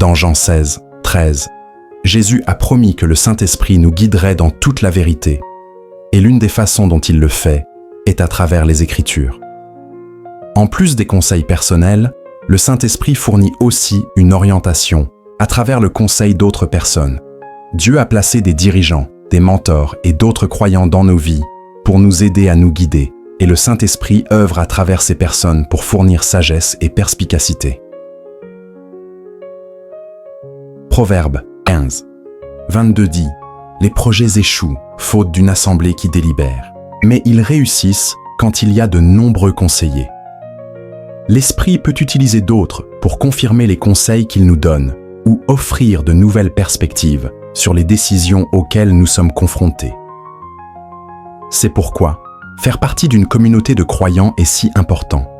Dans Jean 16, 13, Jésus a promis que le Saint-Esprit nous guiderait dans toute la vérité, et l'une des façons dont il le fait est à travers les Écritures. En plus des conseils personnels, le Saint-Esprit fournit aussi une orientation à travers le conseil d'autres personnes. Dieu a placé des dirigeants, des mentors et d'autres croyants dans nos vies pour nous aider à nous guider, et le Saint-Esprit œuvre à travers ces personnes pour fournir sagesse et perspicacité. Proverbe 15, 22 dit « Les projets échouent, faute d'une assemblée qui délibère, mais ils réussissent quand il y a de nombreux conseillers. » L'Esprit peut utiliser d'autres pour confirmer les conseils qu'il nous donne ou offrir de nouvelles perspectives sur les décisions auxquelles nous sommes confrontés. C'est pourquoi faire partie d'une communauté de croyants est si important.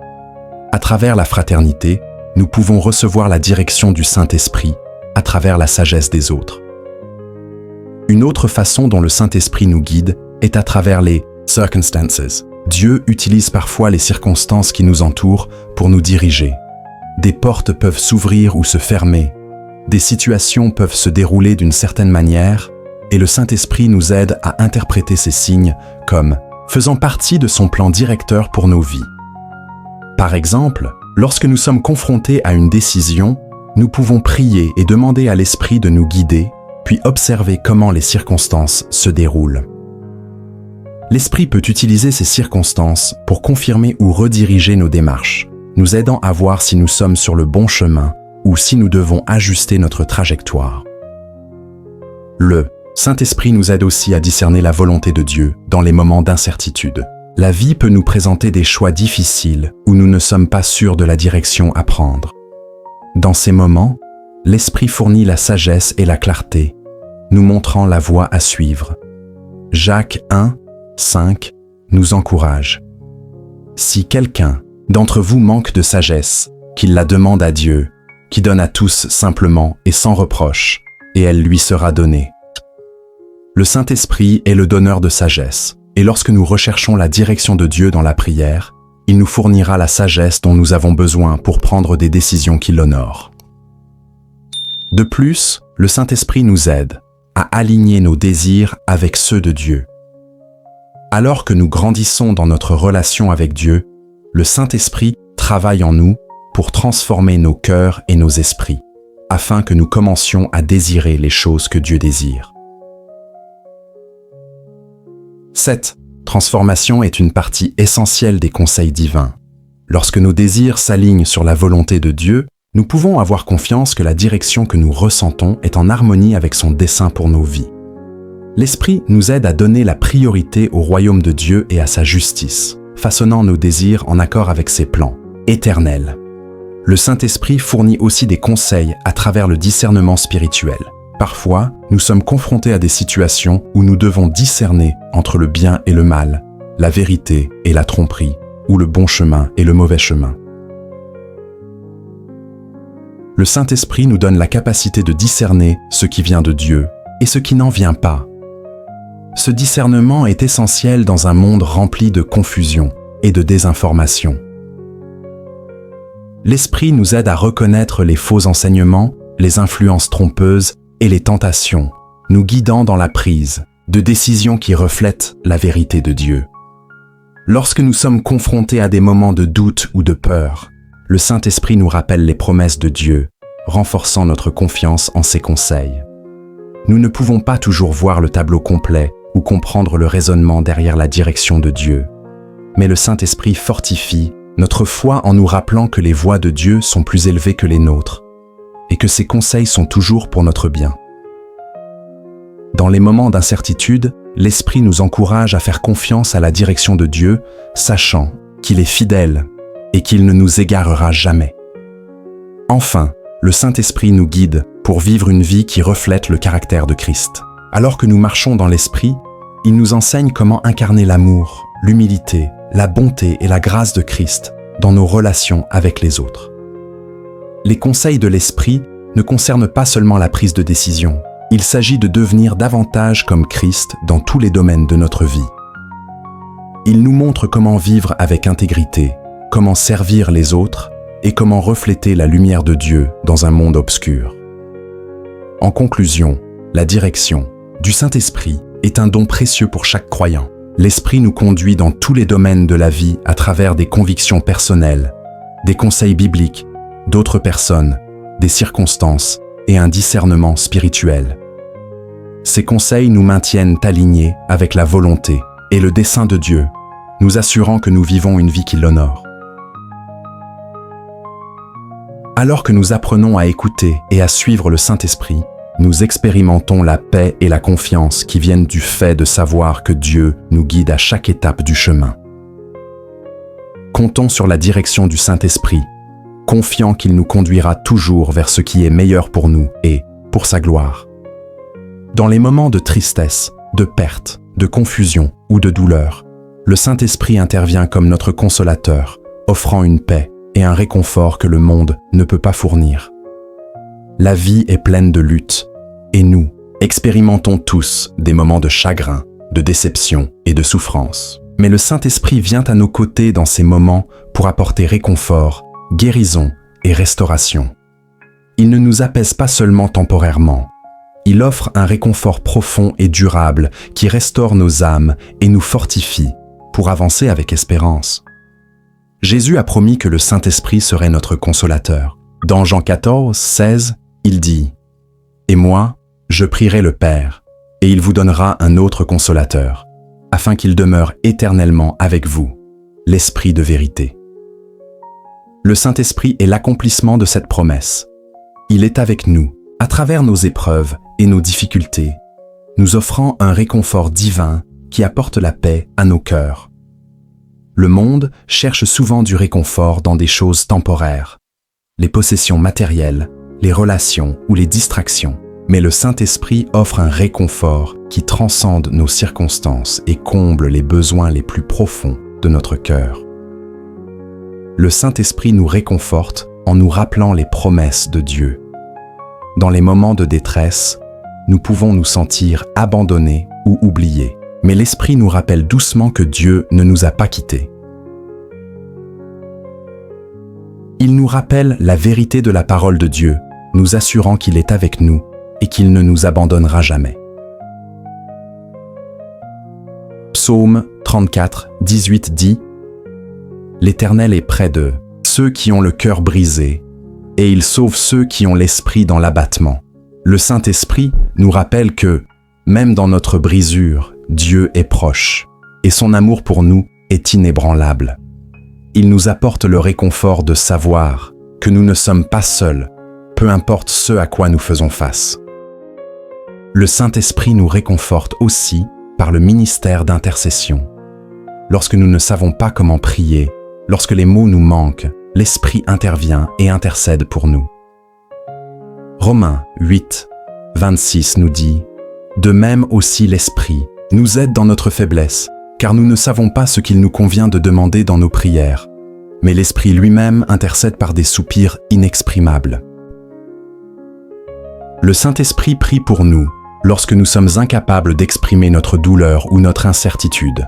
À travers la fraternité, nous pouvons recevoir la direction du Saint-Esprit à travers la sagesse des autres. Une autre façon dont le Saint-Esprit nous guide est à travers les circumstances. Dieu utilise parfois les circonstances qui nous entourent pour nous diriger. Des portes peuvent s'ouvrir ou se fermer. Des situations peuvent se dérouler d'une certaine manière et le Saint-Esprit nous aide à interpréter ces signes comme faisant partie de son plan directeur pour nos vies. Par exemple, lorsque nous sommes confrontés à une décision, nous pouvons prier et demander à l'Esprit de nous guider, puis observer comment les circonstances se déroulent. L'Esprit peut utiliser ces circonstances pour confirmer ou rediriger nos démarches, nous aidant à voir si nous sommes sur le bon chemin ou si nous devons ajuster notre trajectoire. Le Saint-Esprit nous aide aussi à discerner la volonté de Dieu dans les moments d'incertitude. La vie peut nous présenter des choix difficiles où nous ne sommes pas sûrs de la direction à prendre. Dans ces moments, l'Esprit fournit la sagesse et la clarté, nous montrant la voie à suivre. Jacques 1, 5 nous encourage. Si quelqu'un d'entre vous manque de sagesse, qu'il la demande à Dieu, qui donne à tous simplement et sans reproche, et elle lui sera donnée. Le Saint-Esprit est le donneur de sagesse, et lorsque nous recherchons la direction de Dieu dans la prière, il nous fournira la sagesse dont nous avons besoin pour prendre des décisions qui l'honorent. De plus, le Saint-Esprit nous aide à aligner nos désirs avec ceux de Dieu. Alors que nous grandissons dans notre relation avec Dieu, le Saint-Esprit travaille en nous pour transformer nos cœurs et nos esprits, afin que nous commencions à désirer les choses que Dieu désire. Cette transformation est une partie essentielle des conseils divins. Lorsque nos désirs s'alignent sur la volonté de Dieu, nous pouvons avoir confiance que la direction que nous ressentons est en harmonie avec son dessein pour nos vies. L'Esprit nous aide à donner la priorité au royaume de Dieu et à sa justice, façonnant nos désirs en accord avec ses plans éternels. Le Saint-Esprit fournit aussi des conseils à travers le discernement spirituel. Parfois, nous sommes confrontés à des situations où nous devons discerner entre le bien et le mal, la vérité et la tromperie, ou le bon chemin et le mauvais chemin. Le Saint-Esprit nous donne la capacité de discerner ce qui vient de Dieu et ce qui n'en vient pas. Ce discernement est essentiel dans un monde rempli de confusion et de désinformation. L'Esprit nous aide à reconnaître les faux enseignements, les influences trompeuses et les tentations, nous guidant dans la prise de décisions qui reflètent la vérité de Dieu. Lorsque nous sommes confrontés à des moments de doute ou de peur, le Saint-Esprit nous rappelle les promesses de Dieu, renforçant notre confiance en ses conseils. Nous ne pouvons pas toujours voir le tableau complet ou comprendre le raisonnement derrière la direction de Dieu, mais le Saint-Esprit fortifie notre foi en nous rappelant que les voies de Dieu sont plus élevées que les nôtres et que ses conseils sont toujours pour notre bien. Dans les moments d'incertitude, l'Esprit nous encourage à faire confiance à la direction de Dieu, sachant qu'il est fidèle et qu'il ne nous égarera jamais. Enfin, le Saint-Esprit nous guide pour vivre une vie qui reflète le caractère de Christ. Alors que nous marchons dans l'Esprit, il nous enseigne comment incarner l'amour, l'humilité, la bonté et la grâce de Christ dans nos relations avec les autres. Les conseils de l'Esprit ne concernent pas seulement la prise de décision. Il s'agit de devenir davantage comme Christ dans tous les domaines de notre vie. Il nous montre comment vivre avec intégrité, comment servir les autres et comment refléter la lumière de Dieu dans un monde obscur. En conclusion, la direction du Saint-Esprit est un don précieux pour chaque croyant. L'Esprit nous conduit dans tous les domaines de la vie à travers des convictions personnelles, des conseils bibliques, d'autres personnes, des circonstances et un discernement spirituel. Ces conseils nous maintiennent alignés avec la volonté et le dessein de Dieu, nous assurant que nous vivons une vie qui l'honore. Alors que nous apprenons à écouter et à suivre le Saint-Esprit, nous expérimentons la paix et la confiance qui viennent du fait de savoir que Dieu nous guide à chaque étape du chemin. Comptons sur la direction du Saint-Esprit, confiant qu'il nous conduira toujours vers ce qui est meilleur pour nous et pour sa gloire. Dans les moments de tristesse, de perte, de confusion ou de douleur, le Saint-Esprit intervient comme notre consolateur, offrant une paix et un réconfort que le monde ne peut pas fournir. La vie est pleine de luttes, et nous expérimentons tous des moments de chagrin, de déception et de souffrance. Mais le Saint-Esprit vient à nos côtés dans ces moments pour apporter réconfort, guérison et restauration. Il ne nous apaise pas seulement temporairement. Il offre un réconfort profond et durable qui restaure nos âmes et nous fortifie pour avancer avec espérance. Jésus a promis que le Saint-Esprit serait notre consolateur. Dans Jean 14, 16, il dit « Et moi, je prierai le Père, et il vous donnera un autre consolateur, afin qu'il demeure éternellement avec vous, l'Esprit de vérité. » Le Saint-Esprit est l'accomplissement de cette promesse. Il est avec nous, à travers nos épreuves et nos difficultés, nous offrant un réconfort divin qui apporte la paix à nos cœurs. Le monde cherche souvent du réconfort dans des choses temporaires, les possessions matérielles, les relations ou les distractions. Mais le Saint-Esprit offre un réconfort qui transcende nos circonstances et comble les besoins les plus profonds de notre cœur. Le Saint-Esprit nous réconforte en nous rappelant les promesses de Dieu. Dans les moments de détresse, nous pouvons nous sentir abandonnés ou oubliés, mais l'Esprit nous rappelle doucement que Dieu ne nous a pas quittés. Il nous rappelle la vérité de la parole de Dieu, nous assurant qu'il est avec nous et qu'il ne nous abandonnera jamais. Psaume 34, 18 dit « L'Éternel est près de ceux qui ont le cœur brisé, et il sauve ceux qui ont l'esprit dans l'abattement. » Le Saint-Esprit nous rappelle que, même dans notre brisure, Dieu est proche, et son amour pour nous est inébranlable. Il nous apporte le réconfort de savoir que nous ne sommes pas seuls, peu importe ce à quoi nous faisons face. Le Saint-Esprit nous réconforte aussi par le ministère d'intercession. Lorsque nous ne savons pas comment prier, lorsque les mots nous manquent, l'Esprit intervient et intercède pour nous. Romains 8, 26 nous dit « De même aussi l'Esprit nous aide dans notre faiblesse, car nous ne savons pas ce qu'il nous convient de demander dans nos prières, mais l'Esprit lui-même intercède par des soupirs inexprimables. » Le Saint-Esprit prie pour nous lorsque nous sommes incapables d'exprimer notre douleur ou notre incertitude,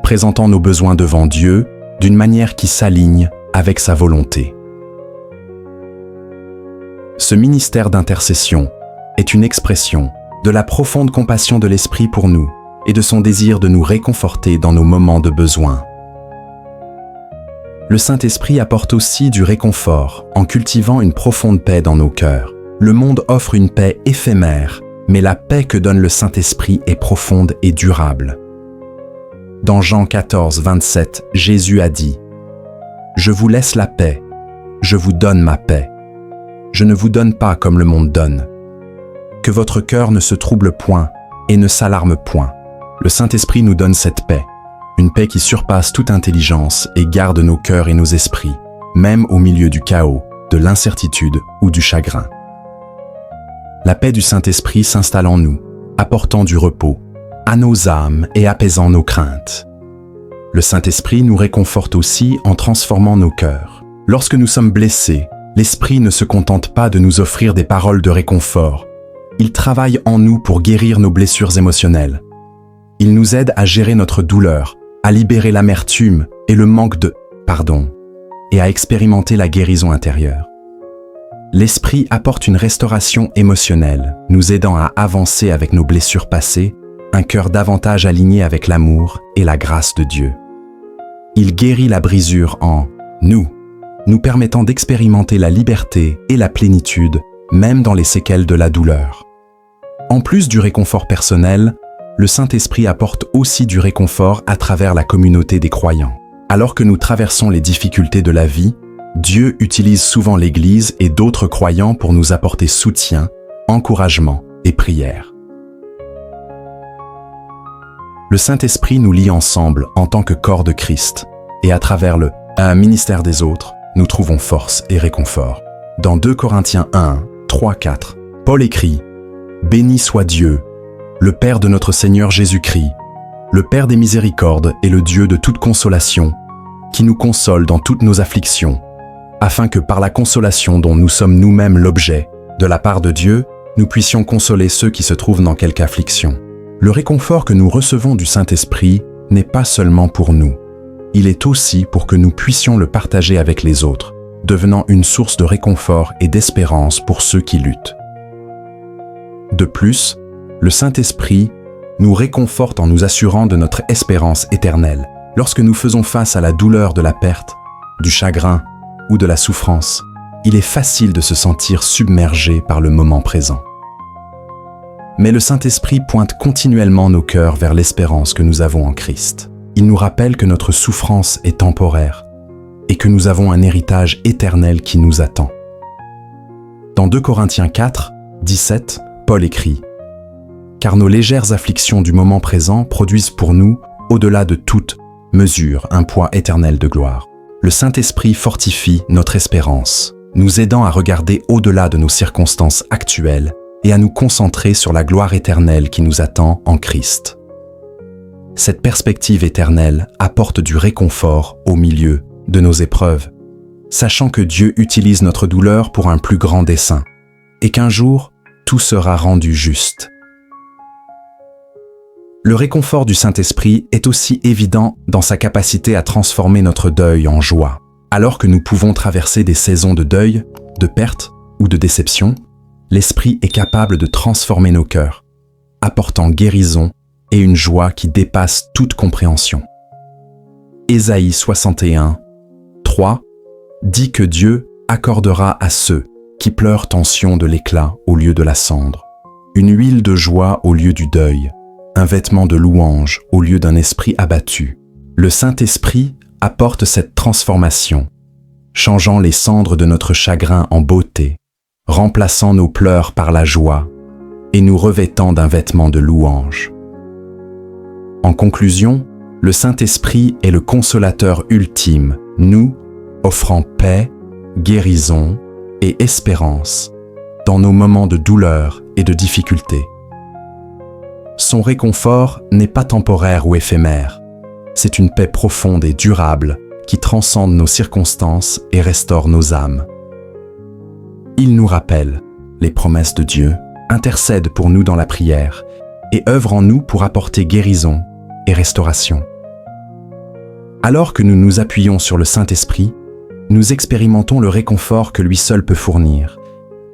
présentant nos besoins devant Dieu d'une manière qui s'aligne avec sa volonté. Ce ministère d'intercession est une expression de la profonde compassion de l'Esprit pour nous et de son désir de nous réconforter dans nos moments de besoin. Le Saint-Esprit apporte aussi du réconfort en cultivant une profonde paix dans nos cœurs. Le monde offre une paix éphémère, mais la paix que donne le Saint-Esprit est profonde et durable. Dans Jean 14, 27, Jésus a dit « Je vous laisse la paix, je vous donne ma paix. Je ne vous donne pas comme le monde donne. Que votre cœur ne se trouble point et ne s'alarme point. » Le Saint-Esprit nous donne cette paix, une paix qui surpasse toute intelligence et garde nos cœurs et nos esprits, même au milieu du chaos, de l'incertitude ou du chagrin. La paix du Saint-Esprit s'installe en nous, apportant du repos à nos âmes et apaisant nos craintes. Le Saint-Esprit nous réconforte aussi en transformant nos cœurs. Lorsque nous sommes blessés, l'Esprit ne se contente pas de nous offrir des paroles de réconfort. Il travaille en nous pour guérir nos blessures émotionnelles. Il nous aide à gérer notre douleur, à libérer l'amertume et le manque de pardon, et à expérimenter la guérison intérieure. l'Esprit apporte une restauration émotionnelle, nous aidant à avancer avec nos blessures passées, un cœur davantage aligné avec l'amour et la grâce de Dieu. Il guérit la brisure en nous permettant d'expérimenter la liberté et la plénitude, même dans les séquelles de la douleur. En plus du réconfort personnel, le Saint-Esprit apporte aussi du réconfort à travers la communauté des croyants. Alors que nous traversons les difficultés de la vie, Dieu utilise souvent l'Église et d'autres croyants pour nous apporter soutien, encouragement et prière. Le Saint-Esprit nous lie ensemble en tant que corps de Christ, et à travers un ministère des autres, nous trouvons force et réconfort. Dans 2 Corinthiens 1, 3, 4, Paul écrit « Béni soit Dieu, le Père de notre Seigneur Jésus-Christ, le Père des miséricordes et le Dieu de toute consolation, qui nous console dans toutes nos afflictions, afin que par la consolation dont nous sommes nous-mêmes l'objet, de la part de Dieu, nous puissions consoler ceux qui se trouvent dans quelque affliction. » Le réconfort que nous recevons du Saint-Esprit n'est pas seulement pour nous. Il est aussi pour que nous puissions le partager avec les autres, devenant une source de réconfort et d'espérance pour ceux qui luttent. De plus, le Saint-Esprit nous réconforte en nous assurant de notre espérance éternelle. Lorsque nous faisons face à la douleur de la perte, du chagrin ou de la souffrance, il est facile de se sentir submergé par le moment présent. Mais le Saint-Esprit pointe continuellement nos cœurs vers l'espérance que nous avons en Christ. Il nous rappelle que notre souffrance est temporaire et que nous avons un héritage éternel qui nous attend. Dans 2 Corinthiens 4, 17, Paul écrit « Car nos légères afflictions du moment présent produisent pour nous, au-delà de toute mesure, un poids éternel de gloire. Le Saint-Esprit fortifie notre espérance, nous aidant à regarder au-delà de nos circonstances actuelles et à nous concentrer sur la gloire éternelle qui nous attend en Christ. Cette perspective éternelle apporte du réconfort au milieu de nos épreuves, sachant que Dieu utilise notre douleur pour un plus grand dessein, et qu'un jour, tout sera rendu juste. Le réconfort du Saint-Esprit est aussi évident dans sa capacité à transformer notre deuil en joie. Alors que nous pouvons traverser des saisons de deuil, de perte ou de déception, l'Esprit est capable de transformer nos cœurs, apportant guérison et une joie qui dépasse toute compréhension. Ésaïe 61, 3 dit que Dieu accordera à ceux qui pleurent tension de l'éclat au lieu de la cendre, une huile de joie au lieu du deuil, un vêtement de louange au lieu d'un esprit abattu. Le Saint-Esprit apporte cette transformation, changeant les cendres de notre chagrin en beauté, remplaçant nos pleurs par la joie et nous revêtant d'un vêtement de louange. En conclusion, le Saint-Esprit est le consolateur ultime, nous offrant paix, guérison et espérance dans nos moments de douleur et de difficulté. Son réconfort n'est pas temporaire ou éphémère, c'est une paix profonde et durable qui transcende nos circonstances et restaure nos âmes. Il nous rappelle les promesses de Dieu, intercède pour nous dans la prière et œuvre en nous pour apporter guérison et restauration. Alors que nous nous appuyons sur le Saint-Esprit, nous expérimentons le réconfort que lui seul peut fournir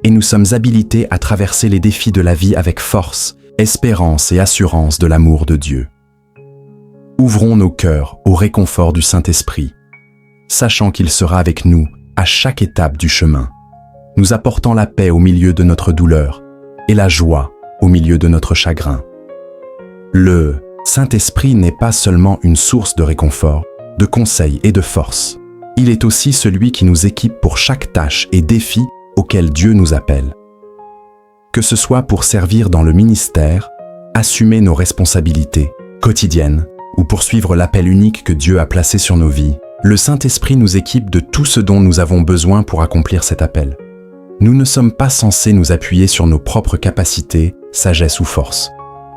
et nous sommes habilités à traverser les défis de la vie avec force, espérance et assurance de l'amour de Dieu. Ouvrons nos cœurs au réconfort du Saint-Esprit, sachant qu'il sera avec nous à chaque étape du chemin, nous apportant la paix au milieu de notre douleur et la joie au milieu de notre chagrin. Le Saint-Esprit n'est pas seulement une source de réconfort, de conseil et de force. Il est aussi celui qui nous équipe pour chaque tâche et défi auquel Dieu nous appelle. Que ce soit pour servir dans le ministère, assumer nos responsabilités quotidiennes ou poursuivre l'appel unique que Dieu a placé sur nos vies, le Saint-Esprit nous équipe de tout ce dont nous avons besoin pour accomplir cet appel. Nous ne sommes pas censés nous appuyer sur nos propres capacités, sagesse ou force.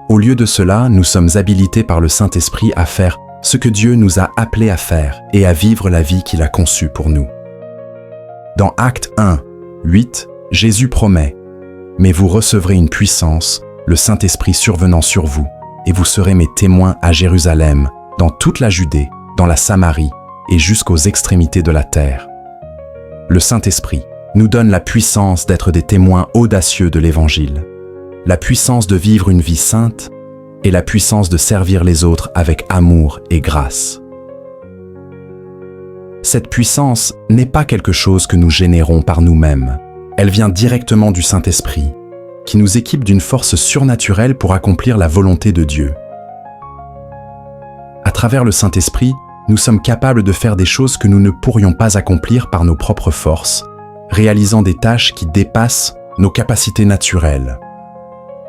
Au lieu de cela, nous sommes habilités par le Saint-Esprit à faire ce que Dieu nous a appelés à faire et à vivre la vie qu'il a conçue pour nous. Dans Actes 1, 8, Jésus promet « Mais vous recevrez une puissance, le Saint-Esprit survenant sur vous, et vous serez mes témoins à Jérusalem, dans toute la Judée, dans la Samarie et jusqu'aux extrémités de la terre. » Le Saint-Esprit nous donne la puissance d'être des témoins audacieux de l'Évangile, la puissance de vivre une vie sainte et la puissance de servir les autres avec amour et grâce. Cette puissance n'est pas quelque chose que nous générons par nous-mêmes. Elle vient directement du Saint-Esprit, qui nous équipe d'une force surnaturelle pour accomplir la volonté de Dieu. À travers le Saint-Esprit, nous sommes capables de faire des choses que nous ne pourrions pas accomplir par nos propres forces, réalisant des tâches qui dépassent nos capacités naturelles.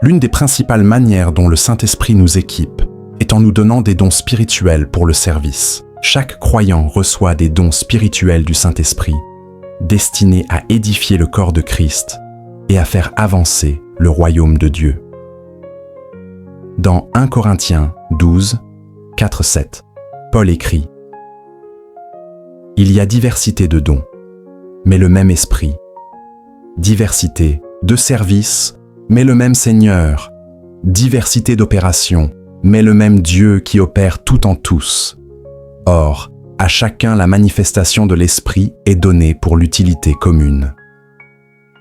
L'une des principales manières dont le Saint-Esprit nous équipe est en nous donnant des dons spirituels pour le service. Chaque croyant reçoit des dons spirituels du Saint-Esprit, destinés à édifier le corps de Christ et à faire avancer le royaume de Dieu. Dans 1 Corinthiens 12, 4-7, Paul écrit « Il y a diversité de dons, mais le même esprit. Diversité de services, mais le même Seigneur. Diversité d'opérations, mais le même Dieu qui opère tout en tous. Or, à chacun la manifestation de l'Esprit est donnée pour l'utilité commune.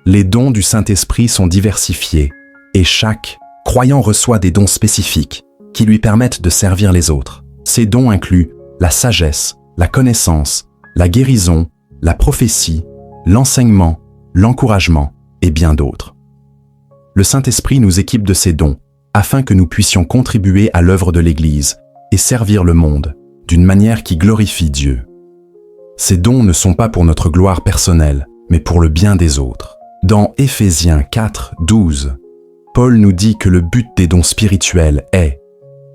Les dons du Saint-Esprit sont diversifiés, et chaque croyant reçoit des dons spécifiques qui lui permettent de servir les autres. Ces dons incluent la sagesse, la connaissance, la guérison, la prophétie, l'enseignement, l'encouragement et bien d'autres. Le Saint-Esprit nous équipe de ces dons afin que nous puissions contribuer à l'œuvre de l'Église et servir le monde d'une manière qui glorifie Dieu. Ces dons ne sont pas pour notre gloire personnelle, mais pour le bien des autres. Dans Éphésiens 4, 12, Paul nous dit que le but des dons spirituels est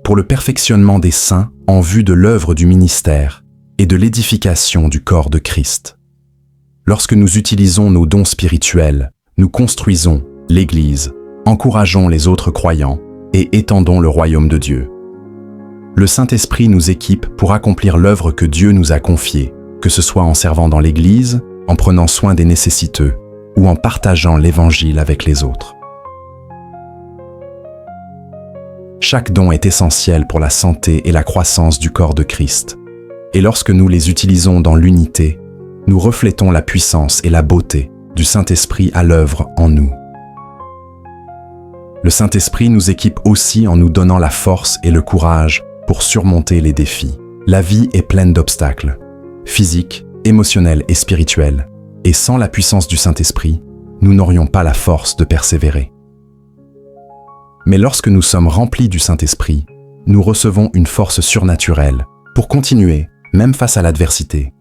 pour le perfectionnement des saints en vue de l'œuvre du ministère et de l'édification du corps de Christ. Lorsque nous utilisons nos dons spirituels, nous construisons l'Église, encourageons les autres croyants et étendons le royaume de Dieu. Le Saint-Esprit nous équipe pour accomplir l'œuvre que Dieu nous a confiée, que ce soit en servant dans l'Église, en prenant soin des nécessiteux ou en partageant l'Évangile avec les autres. Chaque don est essentiel pour la santé et la croissance du corps de Christ. Et lorsque nous les utilisons dans l'unité, nous reflétons la puissance et la beauté du Saint-Esprit à l'œuvre en nous. Le Saint-Esprit nous équipe aussi en nous donnant la force et le courage pour surmonter les défis. La vie est pleine d'obstacles, physiques, émotionnels et spirituels, et sans la puissance du Saint-Esprit, nous n'aurions pas la force de persévérer. Mais lorsque nous sommes remplis du Saint-Esprit, nous recevons une force surnaturelle pour continuer, même face à l'adversité.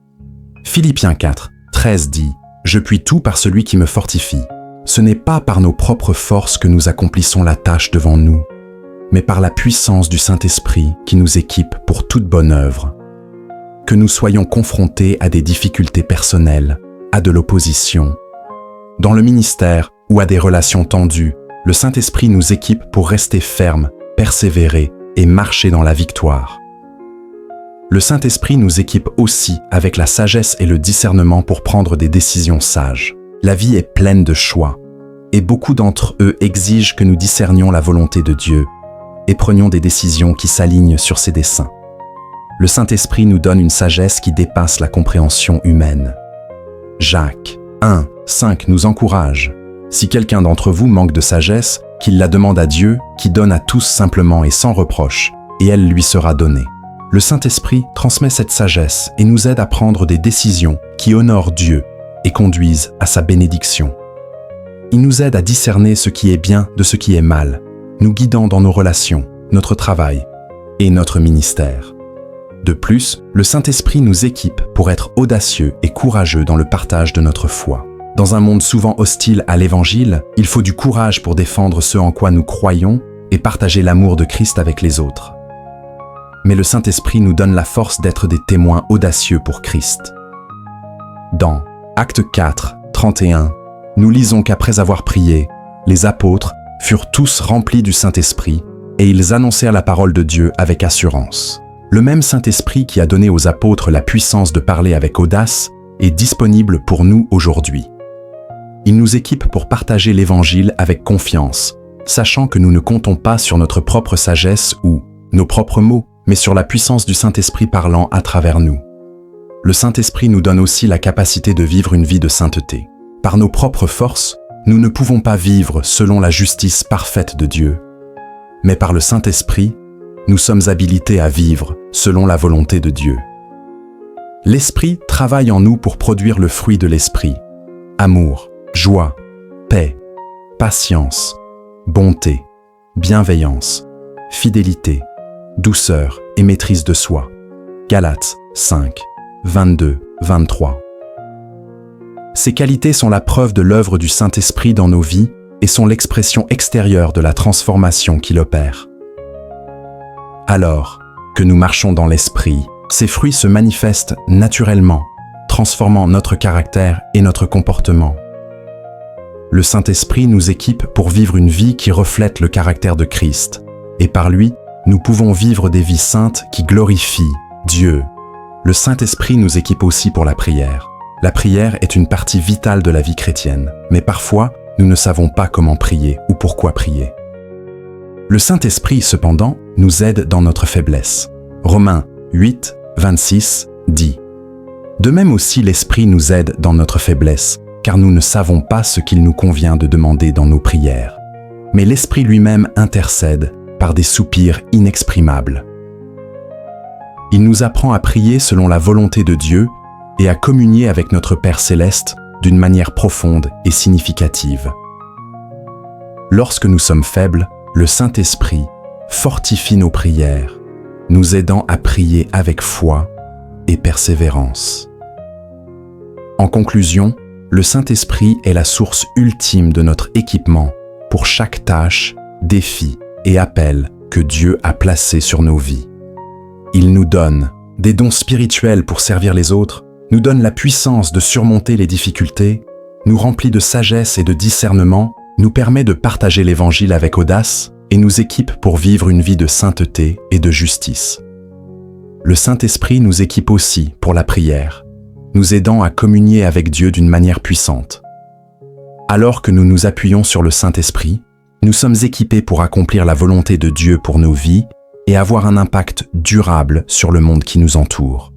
Philippiens 4, 13 dit « Je puis tout par celui qui me fortifie. Ce n'est pas par nos propres forces que nous accomplissons la tâche devant nous, mais par la puissance du Saint-Esprit qui nous équipe pour toute bonne œuvre. Que nous soyons confrontés à des difficultés personnelles, à de l'opposition, dans le ministère ou à des relations tendues, le Saint-Esprit nous équipe pour rester fermes, persévérer et marcher dans la victoire. Le Saint-Esprit nous équipe aussi avec la sagesse et le discernement pour prendre des décisions sages. La vie est pleine de choix, et beaucoup d'entre eux exigent que nous discernions la volonté de Dieu et prenions des décisions qui s'alignent sur ses desseins. Le Saint-Esprit nous donne une sagesse qui dépasse la compréhension humaine. Jacques 1, 5 nous encourage. Si quelqu'un d'entre vous manque de sagesse, qu'il la demande à Dieu, qui donne à tous simplement et sans reproche, et elle lui sera donnée. Le Saint-Esprit transmet cette sagesse et nous aide à prendre des décisions qui honorent Dieu et conduisent à sa bénédiction. Il nous aide à discerner ce qui est bien de ce qui est mal, nous guidant dans nos relations, notre travail et notre ministère. De plus, le Saint-Esprit nous équipe pour être audacieux et courageux dans le partage de notre foi. Dans un monde souvent hostile à l'Évangile, il faut du courage pour défendre ce en quoi nous croyons et partager l'amour de Christ avec les autres. Mais le Saint-Esprit nous donne la force d'être des témoins audacieux pour Christ. Dans Actes 4, 31, nous lisons qu'après avoir prié, les apôtres furent tous remplis du Saint-Esprit et ils annoncèrent la parole de Dieu avec assurance. Le même Saint-Esprit qui a donné aux apôtres la puissance de parler avec audace est disponible pour nous aujourd'hui. Il nous équipe pour partager l'Évangile avec confiance, sachant que nous ne comptons pas sur notre propre sagesse ou nos propres mots, mais sur la puissance du Saint-Esprit parlant à travers nous. Le Saint-Esprit nous donne aussi la capacité de vivre une vie de sainteté. Par nos propres forces, nous ne pouvons pas vivre selon la justice parfaite de Dieu. Mais par le Saint-Esprit, nous sommes habilités à vivre selon la volonté de Dieu. L'Esprit travaille en nous pour produire le fruit de l'Esprit: amour, joie, paix, patience, bonté, bienveillance, fidélité, douceur et maîtrise de soi. Galates 5, 22, 23. Ces qualités sont la preuve de l'œuvre du Saint-Esprit dans nos vies et sont l'expression extérieure de la transformation qu'il opère. Alors que nous marchons dans l'Esprit, ces fruits se manifestent naturellement, transformant notre caractère et notre comportement. Le Saint-Esprit nous équipe pour vivre une vie qui reflète le caractère de Christ, et par lui, nous pouvons vivre des vies saintes qui glorifient Dieu. Le Saint-Esprit nous équipe aussi pour la prière. La prière est une partie vitale de la vie chrétienne, mais parfois, nous ne savons pas comment prier ou pourquoi prier. Le Saint-Esprit, cependant, nous aide dans notre faiblesse. Romains 8, 26 dit: de même aussi l'Esprit nous aide dans notre faiblesse, car nous ne savons pas ce qu'il nous convient de demander dans nos prières. Mais l'Esprit lui-même intercède par des soupirs inexprimables. Il nous apprend à prier selon la volonté de Dieu et à communier avec notre Père céleste d'une manière profonde et significative. Lorsque nous sommes faibles, le Saint-Esprit fortifie nos prières, nous aidant à prier avec foi et persévérance. En conclusion, le Saint-Esprit est la source ultime de notre équipement pour chaque tâche, défi et appel que Dieu a placé sur nos vies. Il nous donne des dons spirituels pour servir les autres, nous donne la puissance de surmonter les difficultés, nous remplit de sagesse et de discernement, nous permet de partager l'Évangile avec audace et nous équipe pour vivre une vie de sainteté et de justice. Le Saint-Esprit nous équipe aussi pour la prière, nous aidant à communier avec Dieu d'une manière puissante. Alors que nous nous appuyons sur le Saint-Esprit, nous sommes équipés pour accomplir la volonté de Dieu pour nos vies et avoir un impact durable sur le monde qui nous entoure.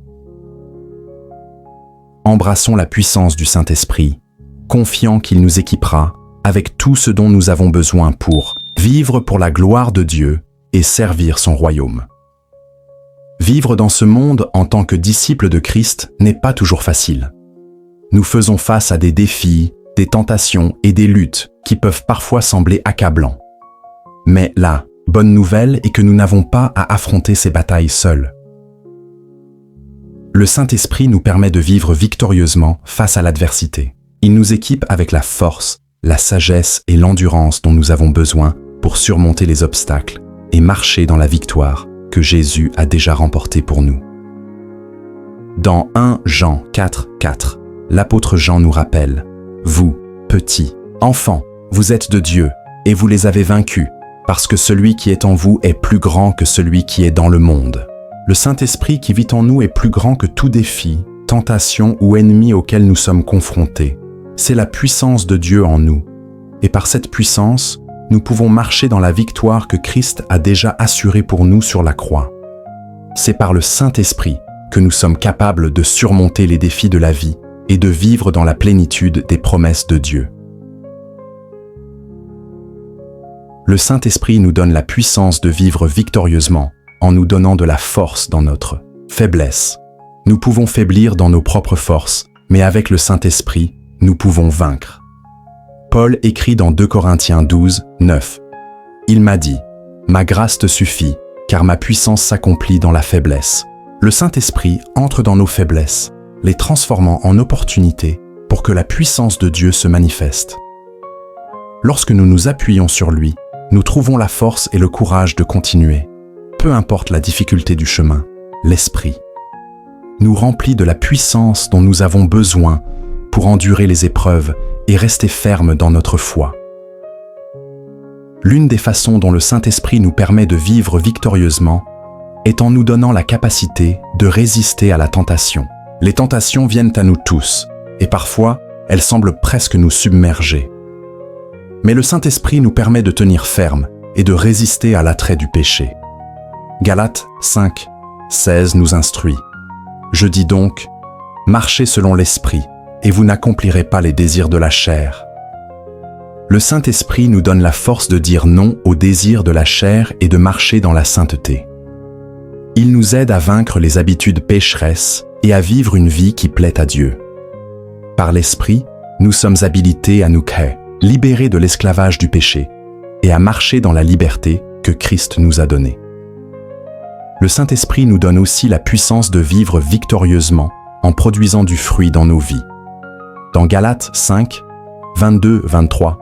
Embrassons la puissance du Saint-Esprit, confiant qu'il nous équipera avec tout ce dont nous avons besoin pour vivre pour la gloire de Dieu et servir son royaume. Vivre dans ce monde en tant que disciples de Christ n'est pas toujours facile. Nous faisons face à des défis, des tentations et des luttes qui peuvent parfois sembler accablants. Mais la bonne nouvelle est que nous n'avons pas à affronter ces batailles seuls. Le Saint-Esprit nous permet de vivre victorieusement face à l'adversité. Il nous équipe avec la force, la sagesse et l'endurance dont nous avons besoin pour surmonter les obstacles et marcher dans la victoire que Jésus a déjà remportée pour nous. Dans 1 Jean 4, 4, l'apôtre Jean nous rappelle: « Vous, petits, enfants, vous êtes de Dieu, et vous les avez vaincus, parce que celui qui est en vous est plus grand que celui qui est dans le monde. » Le Saint-Esprit qui vit en nous est plus grand que tout défi, tentation ou ennemi auquel nous sommes confrontés. C'est la puissance de Dieu en nous. Et par cette puissance, nous pouvons marcher dans la victoire que Christ a déjà assurée pour nous sur la croix. C'est par le Saint-Esprit que nous sommes capables de surmonter les défis de la vie et de vivre dans la plénitude des promesses de Dieu. Le Saint-Esprit nous donne la puissance de vivre victorieusement en nous donnant de la force dans notre faiblesse. Nous pouvons faiblir dans nos propres forces, mais avec le Saint-Esprit, nous pouvons vaincre. Paul écrit dans 2 Corinthiens 12, 9. « Il m'a dit, ma grâce te suffit, car ma puissance s'accomplit dans la faiblesse. » Le Saint-Esprit entre dans nos faiblesses, les transformant en opportunités pour que la puissance de Dieu se manifeste. Lorsque nous nous appuyons sur lui, nous trouvons la force et le courage de continuer. Peu importe la difficulté du chemin, l'Esprit nous remplit de la puissance dont nous avons besoin pour endurer les épreuves et rester fermes dans notre foi. L'une des façons dont le Saint-Esprit nous permet de vivre victorieusement est en nous donnant la capacité de résister à la tentation. Les tentations viennent à nous tous, et parfois, elles semblent presque nous submerger. Mais le Saint-Esprit nous permet de tenir ferme et de résister à l'attrait du péché. Galates 5, 16 nous instruit. « Je dis donc, marchez selon l'Esprit, et vous n'accomplirez pas les désirs de la chair. Le Saint-Esprit nous donne la force de dire non aux désirs de la chair et de marcher dans la sainteté. Il nous aide à vaincre les habitudes pécheresses et à vivre une vie qui plaît à Dieu. Par l'Esprit, nous sommes habilités à nous créer, libérés de l'esclavage du péché, et à marcher dans la liberté que Christ nous a donnée. Le Saint-Esprit nous donne aussi la puissance de vivre victorieusement en produisant du fruit dans nos vies. Dans Galates 5, 22-23,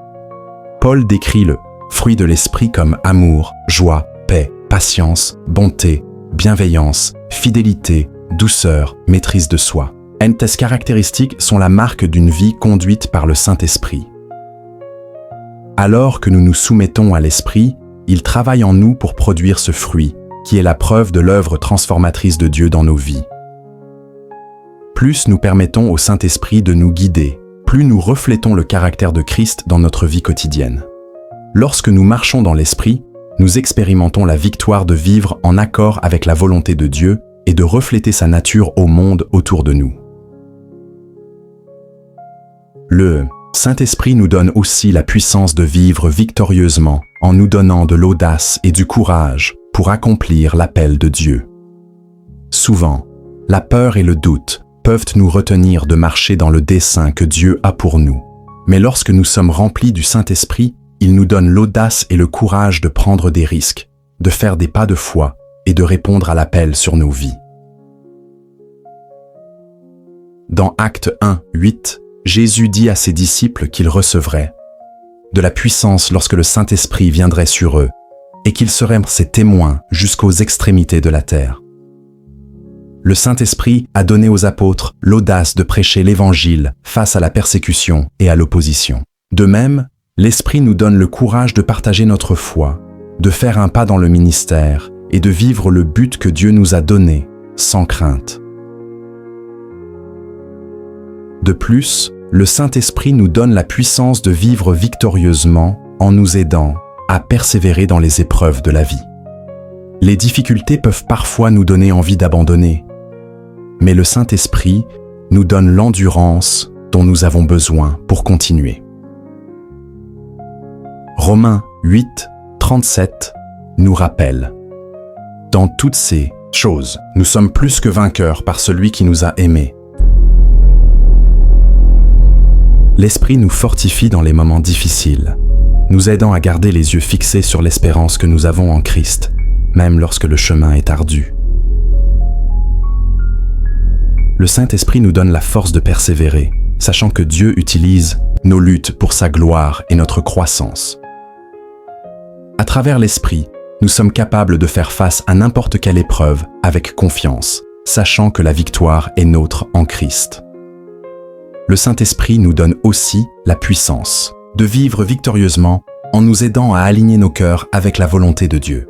Paul décrit le fruit de l'Esprit comme amour, joie, paix, patience, bonté, bienveillance, fidélité, douceur, maîtrise de soi. Ces caractéristiques sont la marque d'une vie conduite par le Saint-Esprit. Alors que nous nous soumettons à l'Esprit, il travaille en nous pour produire ce fruit, qui est la preuve de l'œuvre transformatrice de Dieu dans nos vies. Plus nous permettons au Saint-Esprit de nous guider, plus nous reflétons le caractère de Christ dans notre vie quotidienne. Lorsque nous marchons dans l'Esprit, nous expérimentons la victoire de vivre en accord avec la volonté de Dieu et de refléter sa nature au monde autour de nous. Le Saint-Esprit nous donne aussi la puissance de vivre victorieusement en nous donnant de l'audace et du courage pour accomplir l'appel de Dieu. Souvent, la peur et le doute peuvent nous retenir de marcher dans le dessein que Dieu a pour nous. Mais lorsque nous sommes remplis du Saint-Esprit, il nous donne l'audace et le courage de prendre des risques, de faire des pas de foi et de répondre à l'appel sur nos vies. Dans Actes 1, 8, Jésus dit à ses disciples qu'ils recevraient de la puissance lorsque le Saint-Esprit viendrait sur eux et qu'ils seraient ses témoins jusqu'aux extrémités de la terre. Le Saint-Esprit a donné aux apôtres l'audace de prêcher l'Évangile face à la persécution et à l'opposition. De même, l'Esprit nous donne le courage de partager notre foi, de faire un pas dans le ministère et de vivre le but que Dieu nous a donné, sans crainte. De plus, le Saint-Esprit nous donne la puissance de vivre victorieusement en nous aidant à persévérer dans les épreuves de la vie. Les difficultés peuvent parfois nous donner envie d'abandonner, mais le Saint-Esprit nous donne l'endurance dont nous avons besoin pour continuer. Romains 8, 37 nous rappelle: dans toutes ces choses, nous sommes plus que vainqueurs par celui qui nous a aimés. L'Esprit nous fortifie dans les moments difficiles, nous aidant à garder les yeux fixés sur l'espérance que nous avons en Christ, même lorsque le chemin est ardu. Le Saint-Esprit nous donne la force de persévérer, sachant que Dieu utilise nos luttes pour sa gloire et notre croissance. À travers l'Esprit, nous sommes capables de faire face à n'importe quelle épreuve avec confiance, sachant que la victoire est nôtre en Christ. Le Saint-Esprit nous donne aussi la puissance de vivre victorieusement en nous aidant à aligner nos cœurs avec la volonté de Dieu.